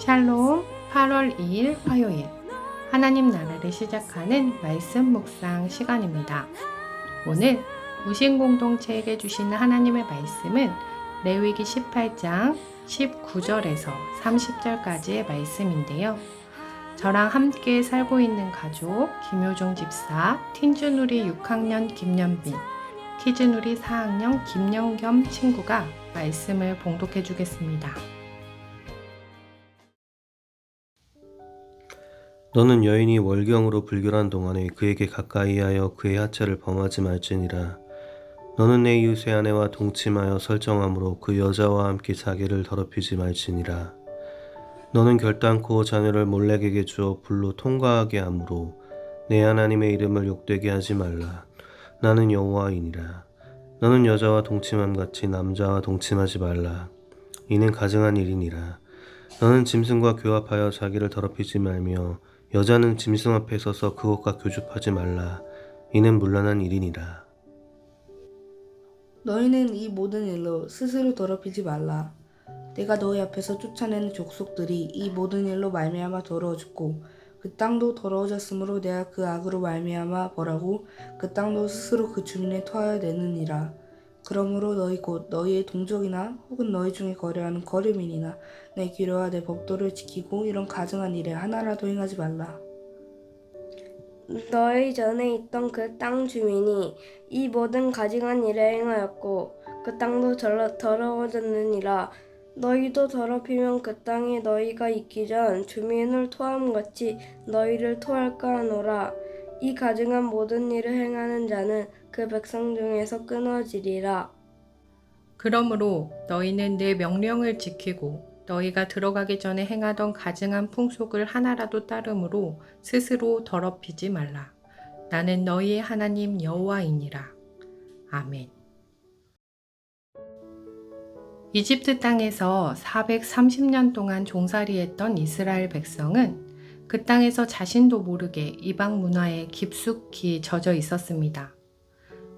샬롬 8월 2일 화요일 하나님 나라를 시작하는 말씀 묵상 시간입니다. 오늘 무신공동체에게 주시는 하나님의 말씀은 레위기 18장 19절에서 30절까지의 말씀인데요. 저랑 함께 살고 있는 가족 김효종 집사, 틴즈누리 6학년 김연빈, 키즈누리 4학년 김영겸 친구가 말씀을 봉독해 주겠습니다. 너는 여인이 월경으로 불결한 동안에 그에게 가까이하여 그의 하체를 범하지 말지니라. 너는 내 이웃의 아내와 동침하여 설정함으로 그 여자와 함께 자기를 더럽히지 말지니라. 너는 결단코 자녀를 몰렉에게 주어 불로 통과하게 하므로 내 하나님의 이름을 욕되게 하지 말라. 나는 여호와이니라. 너는 여자와 동침함 같이 남자와 동침하지 말라. 이는 가증한 일이니라. 너는 짐승과 교합하여 자기를 더럽히지 말며 여자는 짐승 앞에 서서 그것과 교집하지 말라. 이는 문란한 일이니라. 너희는 이 모든 일로 스스로 더럽히지 말라. 내가 너희 앞에서 쫓아내는 족속들이 이 모든 일로 말미암아 더러워졌고 그 땅도 더러워졌으므로 내가 그 악으로 말미암아 벌하고 그 땅도 스스로 그 주민에 토하여 내느니라. 그러므로 너희 곧 너희의 동족이나 혹은 너희 중에 거래하는 거류민이나 내 규례와 내 법도를 지키고 이런 가증한 일에 하나라도 행하지 말라. 너희 전에 있던 그 땅 주민이 이 모든 가증한 일에 행하였고 그 땅도 더러워졌느니라. 너희도 더럽히면 그 땅에 너희가 있기 전 주민을 토함같이 너희를 토할까 하노라. 이 가증한 모든 일을 행하는 자는 그 백성 중에서 끊어지리라. 그러므로 너희는 내 명령을 지키고 너희가 들어가기 전에 행하던 가증한 풍속을 하나라도 따름으로 스스로 더럽히지 말라. 나는 너희의 하나님 여호와이니라. 아멘. 이집트 땅에서 430년 동안 종살이했던 이스라엘 백성은 그 땅에서 자신도 모르게 이방 문화에 깊숙이 젖어 있었습니다.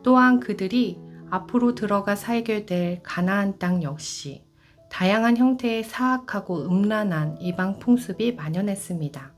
또한 그들이 앞으로 들어가 살게 될 가나안 땅 역시 다양한 형태의 사악하고 음란한 이방 풍습이 만연했습니다.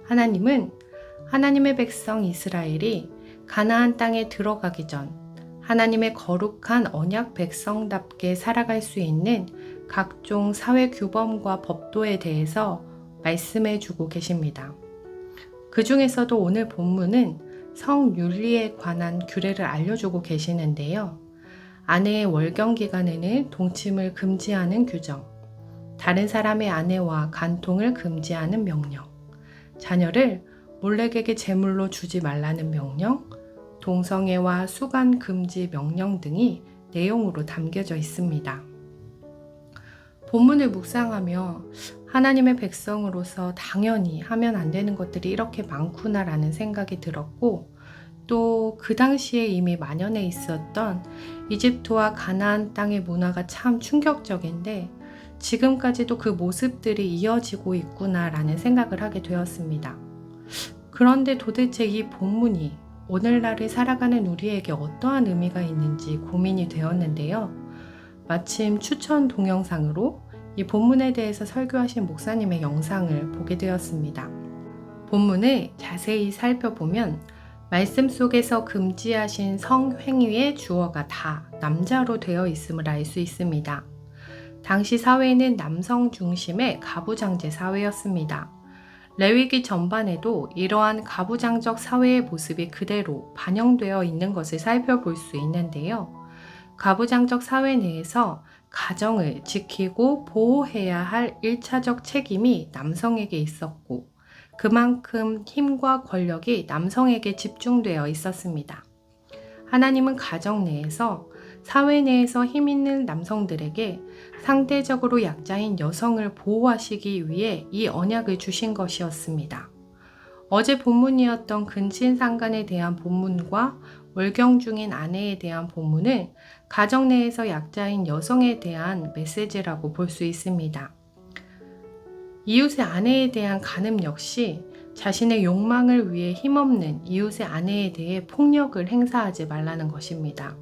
하나님은 하나님의 백성 이스라엘이 가나안 땅에 들어가기 전 하나님의 거룩한 언약 백성답게 살아갈 수 있는 각종 사회 규범과 법도에 대해서 말씀해 주고 계십니다. 그 중에서도 오늘 본문은 성윤리에 관한 규례를 알려주고 계시는데요. 아내의 월경 기간에는 동침을 금지하는 규정, 다른 사람의 아내와 간통을 금지하는 명령, 자녀를 몰렉에게 제물로 주지 말라는 명령, 동성애와 수간 금지 명령 등이 내용으로 담겨져 있습니다. 본문을 묵상하며 하나님의 백성으로서 당연히 하면 안 되는 것들이 이렇게 많구나라는 생각이 들었고, 또 그 당시에 이미 만연해 있었던 이집트와 가나안 땅의 문화가 참 충격적인데 지금까지도 그 모습들이 이어지고 있구나라는 생각을 하게 되었습니다. 그런데 도대체 이 본문이 오늘날을 살아가는 우리에게 어떠한 의미가 있는지 고민이 되었는데요. 마침 추천 동영상으로 이 본문에 대해서 설교하신 목사님의 영상을 보게 되었습니다. 본문을 자세히 살펴보면 말씀 속에서 금지하신 성행위의 주어가 다 남자로 되어 있음을 알 수 있습니다. 당시 사회는 남성 중심의 가부장제 사회였습니다. 레위기 전반에도 이러한 가부장적 사회의 모습이 그대로 반영되어 있는 것을 살펴볼 수 있는데요. 가부장적 사회 내에서 가정을 지키고 보호해야 할 1차적 책임이 남성에게 있었고 그만큼 힘과 권력이 남성에게 집중되어 있었습니다. 하나님은 가정 내에서 사회 내에서 힘 있는 남성들에게 상대적으로 약자인 여성을 보호하시기 위해 이 언약을 주신 것이었습니다. 어제 본문이었던 근친상간에 대한 본문과 월경 중인 아내에 대한 본문은 가정 내에서 약자인 여성에 대한 메시지라고 볼 수 있습니다. 이웃의 아내에 대한 간음 역시 자신의 욕망을 위해 힘없는 이웃의 아내에 대해 폭력을 행사하지 말라는 것입니다.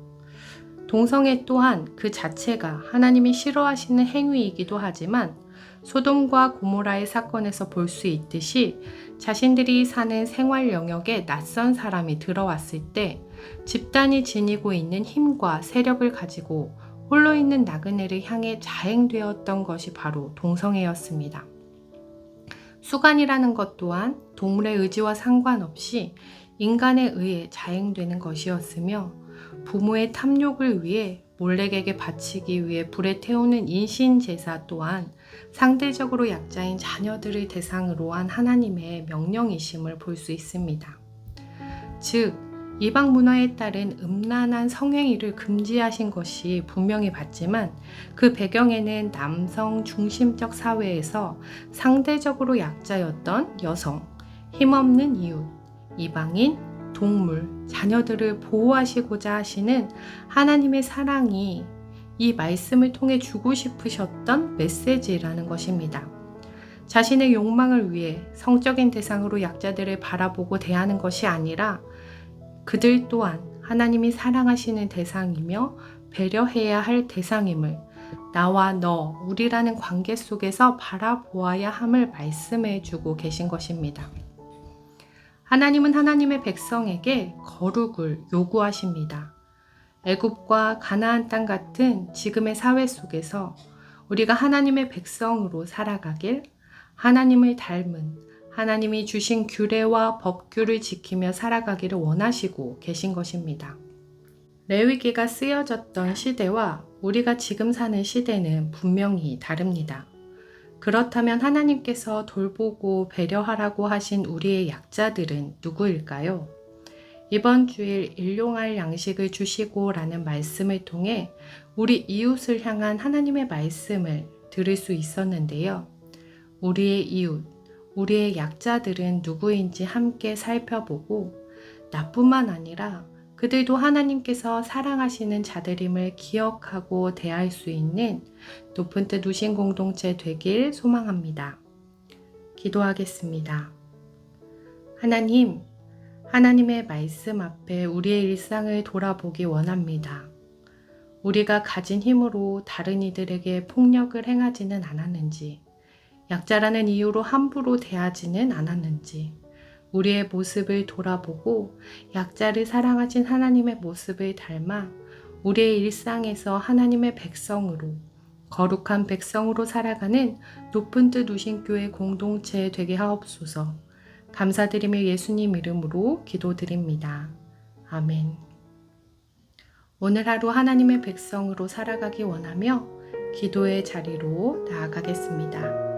동성애 또한 그 자체가 하나님이 싫어하시는 행위이기도 하지만 소돔과 고모라의 사건에서 볼 수 있듯이 자신들이 사는 생활 영역에 낯선 사람이 들어왔을 때 집단이 지니고 있는 힘과 세력을 가지고 홀로 있는 나그네를 향해 자행되었던 것이 바로 동성애였습니다. 수간이라는 것 또한 동물의 의지와 상관없이 인간에 의해 자행되는 것이었으며 부모의 탐욕을 위해 몰렉에게 바치기 위해 불에 태우는 인신제사 또한 상대적으로 약자인 자녀들을 대상으로 한 하나님의 명령이심을 볼 수 있습니다. 즉, 이방 문화에 따른 음란한 성행위를 금지하신 것이 분명히 맞지만 그 배경에는 남성 중심적 사회에서 상대적으로 약자였던 여성, 힘없는 이웃, 이방인, 동물, 자녀들을 보호하시고자 하시는 하나님의 사랑이 이 말씀을 통해 주고 싶으셨던 메시지라는 것입니다. 자신의 욕망을 위해 성적인 대상으로 약자들을 바라보고 대하는 것이 아니라 그들 또한 하나님이 사랑하시는 대상이며 배려해야 할 대상임을 나와 너, 우리라는 관계 속에서 바라보아야 함을 말씀해 주고 계신 것입니다. 하나님은 하나님의 백성에게 거룩을 요구하십니다. 애굽과 가나안 땅 같은 지금의 사회 속에서 우리가 하나님의 백성으로 살아가길, 하나님을 닮은 하나님이 주신 규례와 법규를 지키며 살아가기를 원하시고 계신 것입니다. 레위기가 쓰여졌던 시대와 우리가 지금 사는 시대는 분명히 다릅니다. 그렇다면 하나님께서 돌보고 배려하라고 하신 우리의 약자들은 누구일까요? 이번 주일 일용할 양식을 주시고 라는 말씀을 통해 우리 이웃을 향한 하나님의 말씀을 들을 수 있었는데요. 우리의 이웃, 우리의 약자들은 누구인지 함께 살펴보고 나뿐만 아니라 그들도 하나님께서 사랑하시는 자들임을 기억하고 대할 수 있는 높은 뜻 우신 공동체 되길 소망합니다. 기도하겠습니다. 하나님, 하나님의 말씀 앞에 우리의 일상을 돌아보기 원합니다. 우리가 가진 힘으로 다른 이들에게 폭력을 행하지는 않았는지, 약자라는 이유로 함부로 대하지는 않았는지, 우리의 모습을 돌아보고 약자를 사랑하신 하나님의 모습을 닮아 우리의 일상에서 하나님의 백성으로, 거룩한 백성으로 살아가는 높은 뜻 우신교회 공동체 되게 하옵소서. 감사드리며 예수님 이름으로 기도드립니다. 아멘. 오늘 하루 하나님의 백성으로 살아가기 원하며 기도의 자리로 나아가겠습니다.